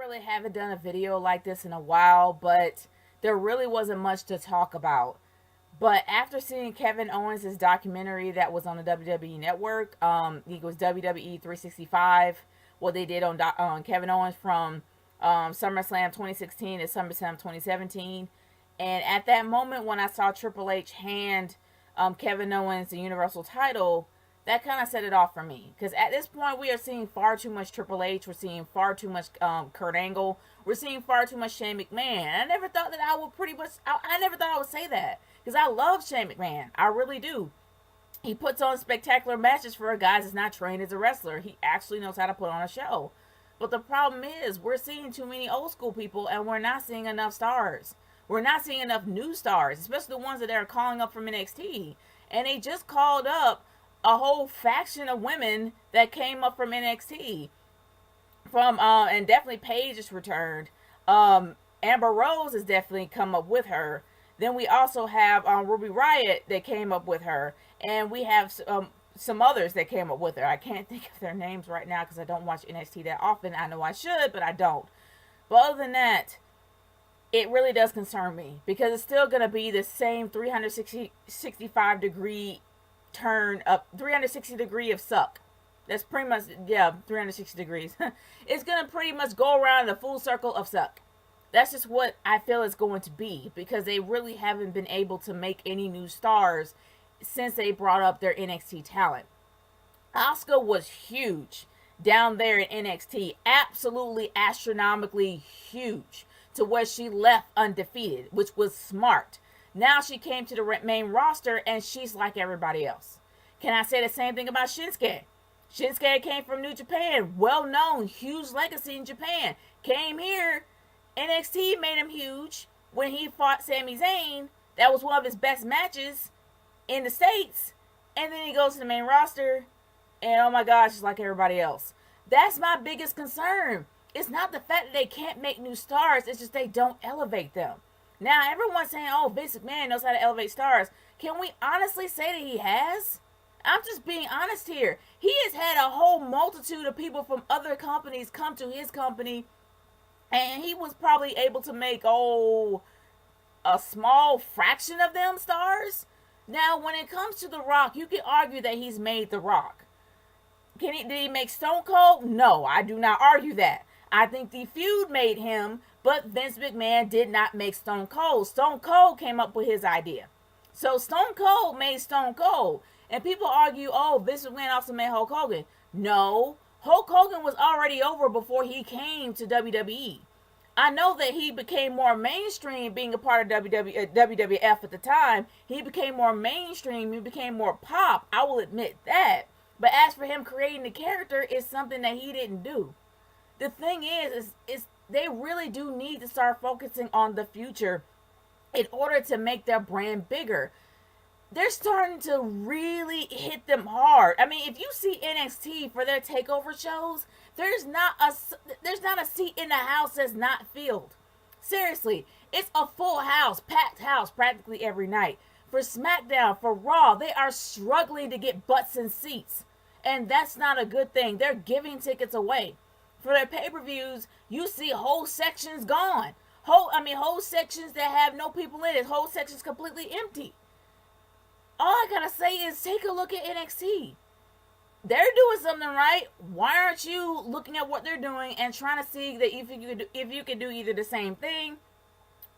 really haven't done a video like this in a while, but there really wasn't much to talk about. But after seeing Kevin Owens' documentary that was on the WWE Network, it was WWE 365, what they did on Kevin Owens from SummerSlam 2016 to SummerSlam 2017. And at that moment, when I saw Triple H hand Kevin Owens the Universal title, that kind of set it off for me. Because at this point, we are seeing far too much Triple H. We're seeing far too much Kurt Angle. We're seeing far too much Shane McMahon. I never thought that I would pretty much. I never thought I would say that because I love Shane McMahon. I really do. He puts on spectacular matches for a guy that's not trained as a wrestler. He actually knows how to put on a show. But the problem is, we're seeing too many old school people, and we're not seeing enough stars. We're not seeing enough new stars, especially the ones that are calling up from NXT. And they just called up a whole faction of women that came up from NXT. And definitely Paige has returned. Amber Rose has definitely come up with her. Then we also have Ruby Riott that came up with her, and we have some others that came up with her. I can't think of their names right now because I don't watch NXT that often. I know I should, but I don't. But other than that, it really does concern me because it's still going to be the same 365 degree turn up, 360 degree of suck. That's pretty much, yeah, 360 degrees. It's going to pretty much go around the full circle of suck. That's just what I feel it's going to be because they really haven't been able to make any new stars since they brought up their NXT talent. Asuka was huge down there in NXT, absolutely astronomically huge, to where she left undefeated, which was smart. Now she came to the main roster and she's like everybody else. Can I say the same thing about Shinsuke? Shinsuke came from New Japan, well known, huge legacy in Japan. Came here, NXT made him huge when he fought Sami Zayn. That was one of his best matches in the States. And then he goes to the main roster and oh my gosh, it's like everybody else. That's my biggest concern. It's not the fact that they can't make new stars, it's just they don't elevate them. Now, everyone's saying, oh, Vince McMahon knows how to elevate stars. Can we honestly say that he has? I'm just being honest here. He has had a whole multitude of people from other companies come to his company, and he was probably able to make, a small fraction of them stars. Now, when it comes to The Rock, you can argue that he's made The Rock. Did he make Stone Cold? No, I do not argue that. I think the feud made him, but Vince McMahon did not make Stone Cold. Stone Cold came up with his idea. So Stone Cold made Stone Cold. And people argue, oh, Vince McMahon also made Hulk Hogan. No, Hulk Hogan was already over before he came to WWE. I know that he became more mainstream being a part of WWF at the time. He became more mainstream. He became more pop. I will admit that. But as for him creating the character, it's something that he didn't do. The thing is they really do need to start focusing on the future in order to make their brand bigger. They're starting to really hit them hard. I mean, if you see NXT for their takeover shows, there's not a seat in the house that's not filled. Seriously, it's a full house, packed house practically every night. For SmackDown, for Raw, they are struggling to get butts in seats. And that's not a good thing. They're giving tickets away. For their pay-per-views, you see whole sections gone. Whole sections that have no people in it. Whole sections completely empty. All I gotta say is take a look at NXT. They're doing something right. Why aren't you looking at what they're doing and trying to see that if you can do either the same thing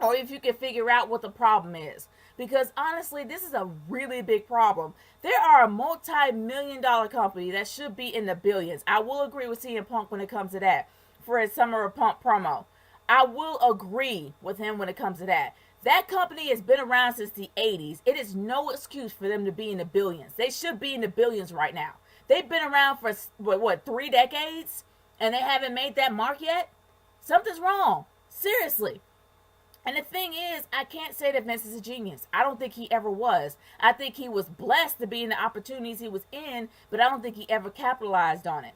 or if you can figure out what the problem is? Because honestly, this is a really big problem. There are a multi-million-dollar company that should be in the billions. I will agree with CM Punk when it comes to that for his Summer of Punk promo. I will agree with him when it comes to that. That company has been around since the 80s. It is no excuse for them to be in the billions. They should be in the billions right now. They've been around for, 3 decades? And they haven't made that mark yet? Something's wrong. Seriously. And the thing is, I can't say that Vince is a genius. I don't think he ever was. I think he was blessed to be in the opportunities he was in, but I don't think he ever capitalized on it.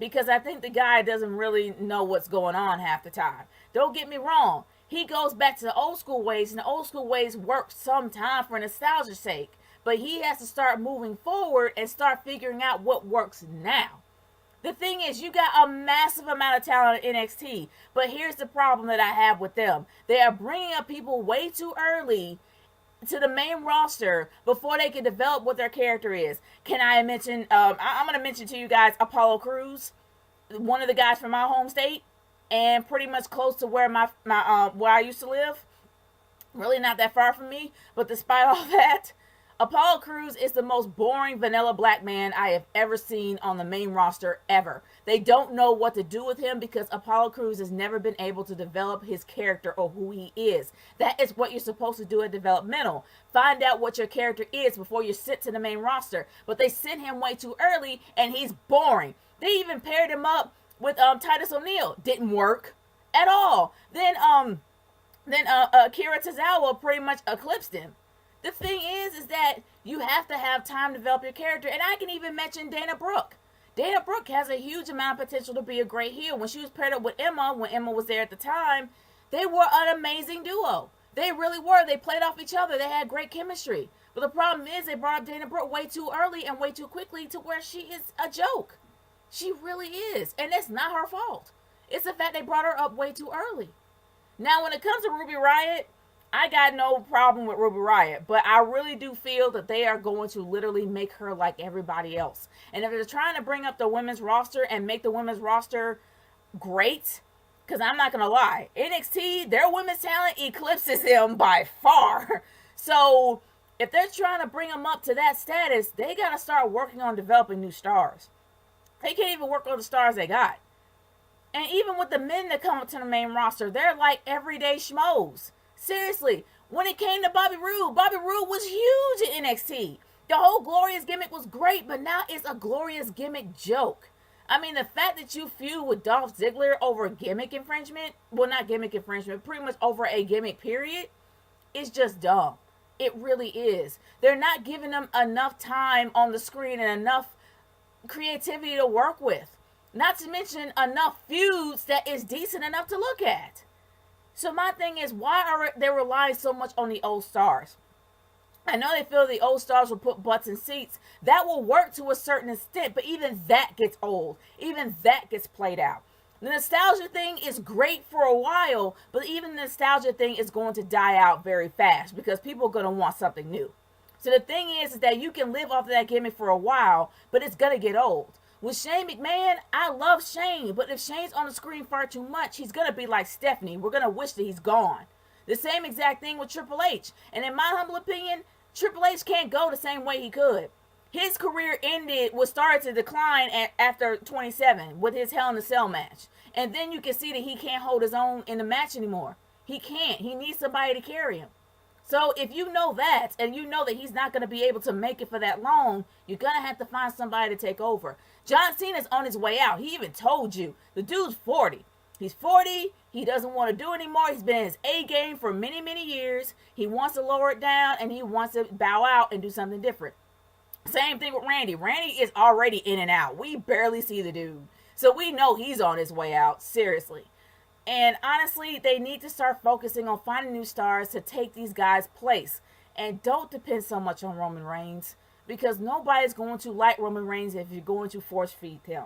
Because I think the guy doesn't really know what's going on half the time. Don't get me wrong. He goes back to the old school ways, and the old school ways work sometimes for nostalgia's sake. But he has to start moving forward and start figuring out what works now. The thing is, you got a massive amount of talent in NXT, but here's the problem that I have with them. They are bringing up people way too early to the main roster before they can develop what their character is. Can I mention, I'm going to mention to you guys Apollo Crews, one of the guys from my home state, and pretty much close to where where I used to live. Really not that far from me, but despite all that, Apollo Crews is the most boring vanilla black man I have ever seen on the main roster ever. They don't know what to do with him because Apollo Crews has never been able to develop his character or who he is. That is what you're supposed to do at developmental. Find out what your character is before you sit to the main roster. But they sent him way too early and he's boring. They even paired him up with Titus O'Neil. Didn't work at all. Then Akira Tozawa pretty much eclipsed him. The thing is that you have to have time to develop your character. And I can even mention Dana Brooke. Dana Brooke has a huge amount of potential to be a great heel. When she was paired up with Emma, when Emma was there at the time, they were an amazing duo. They really were. They played off each other. They had great chemistry. But the problem is they brought up Dana Brooke way too early and way too quickly to where she is a joke. She really is. And it's not her fault. It's the fact they brought her up way too early. Now, when it comes to Ruby Riott, I got no problem with Ruby Riott, but I really do feel that they are going to literally make her like everybody else. And if they're trying to bring up the women's roster and make the women's roster great, because I'm not going to lie, NXT, their women's talent eclipses them by far. So if they're trying to bring them up to that status, they got to start working on developing new stars. They can't even work on the stars they got. And even with the men that come up to the main roster, they're like everyday schmoes. Seriously, when it came to Bobby Roode was huge in NXT. The whole Glorious gimmick was great, but now it's a Glorious gimmick joke. I mean, the fact that you feud with Dolph Ziggler over gimmick infringement, well, not gimmick infringement, pretty much over a gimmick period, is just dumb. It really is. They're not giving them enough time on the screen and enough creativity to work with. Not to mention enough feuds that is decent enough to look at. So my thing is, why are they relying so much on the old stars? I know they feel the old stars will put butts in seats. That will work to a certain extent, but even that gets old. Even that gets played out. The nostalgia thing is great for a while, but even the nostalgia thing is going to die out very fast because people are going to want something new. So the thing is that you can live off of that gimmick for a while, but it's going to get old. With Shane McMahon, I love Shane, but if Shane's on the screen far too much, he's going to be like Stephanie. We're going to wish that he's gone. The same exact thing with Triple H. And in my humble opinion, Triple H can't go the same way he could. His career started to decline after 27 with his Hell in a Cell match. And then you can see that he can't hold his own in the match anymore. He can't. He needs somebody to carry him. So if you know that, and you know that he's not going to be able to make it for that long, you're going to have to find somebody to take over. John Cena's on his way out. He even told you. The dude's 40. He's 40. He doesn't want to do anymore. He's been in his A game for many, many years. He wants to lower it down, and he wants to bow out and do something different. Same thing with Randy. Randy is already in and out. We barely see the dude. So we know he's on his way out. Seriously. And honestly, they need to start focusing on finding new stars to take these guys' place. And don't depend so much on Roman Reigns. Because nobody's going to like Roman Reigns if you're going to force feed him.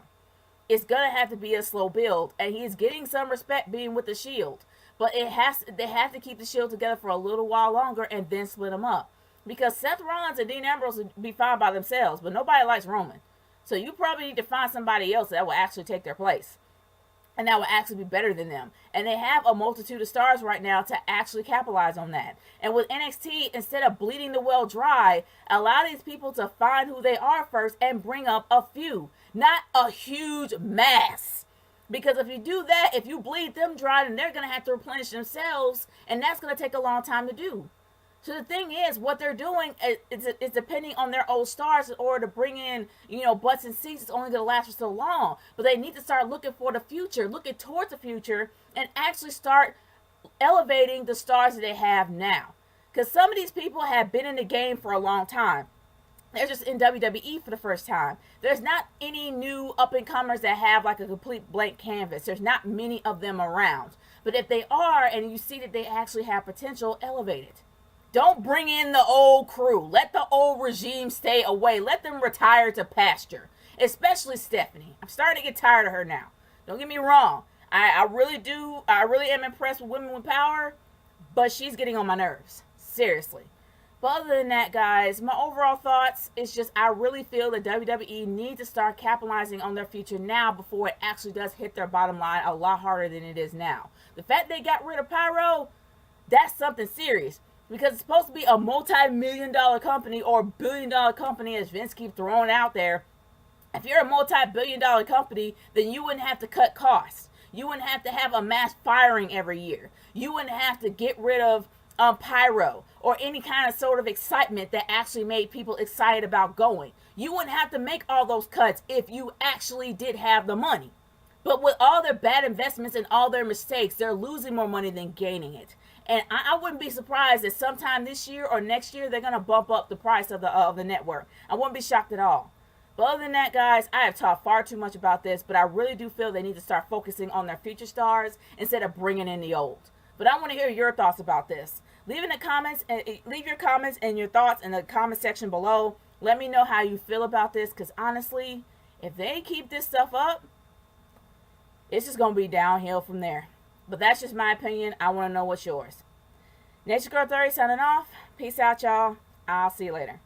It's going to have to be a slow build. And he's getting some respect being with the Shield. But they have to keep the Shield together for a little while longer and then split them up. Because Seth Rollins and Dean Ambrose would be fine by themselves. But nobody likes Roman. So you probably need to find somebody else that will actually take their place. And that will actually be better than them. And they have a multitude of stars right now to actually capitalize on that. And with NXT, instead of bleeding the well dry, allow these people to find who they are first and bring up a few. Not a huge mass. Because if you do that, if you bleed them dry, then they're going to have to replenish themselves. And that's going to take a long time to do. So the thing is, what they're doing is depending on their old stars in order to bring in, butts and seats. It's only going to last for so long. But they need to start looking for the future, looking towards the future, and actually start elevating the stars that they have now. Because some of these people have been in the game for a long time. They're just in WWE for the first time. There's not any new up-and-comers that have like a complete blank canvas. There's not many of them around. But if they are, and you see that they actually have potential, elevate it. Don't bring in the old crew. Let the old regime stay away. Let them retire to pasture. especially Stephanie. I'm starting to get tired of her now. Don't get me wrong. I really am impressed with Women with Power, but she's getting on my nerves. Seriously. But other than that, guys, my overall thoughts is just I really feel that WWE needs to start capitalizing on their future now before it actually does hit their bottom line a lot harder than it is now. The fact they got rid of Pyro, that's something serious. Because it's supposed to be a multi-million-dollar company or billion-dollar company, as Vince keeps throwing out there. If you're a multi-billion-dollar company, then you wouldn't have to cut costs. You wouldn't have to have a mass firing every year. You wouldn't have to get rid of Pyro or any kind of sort of excitement that actually made people excited about going. You wouldn't have to make all those cuts if you actually did have the money. But with all their bad investments and all their mistakes, they're losing more money than gaining it. And I wouldn't be surprised that sometime this year or next year they're going to bump up the price of the network. I wouldn't be shocked at all. But other than that, guys, I have talked far too much about this, but I really do feel they need to start focusing on their future stars instead of bringing in the old. But I want to hear your thoughts about this. Leave your comments and your thoughts in the comment section below. Let me know how you feel about this, because honestly, if they keep this stuff up, it's just going to be downhill from there. But that's just my opinion. I want to know what's yours. Nature Girl 30 signing off. Peace out, y'all. I'll see you later.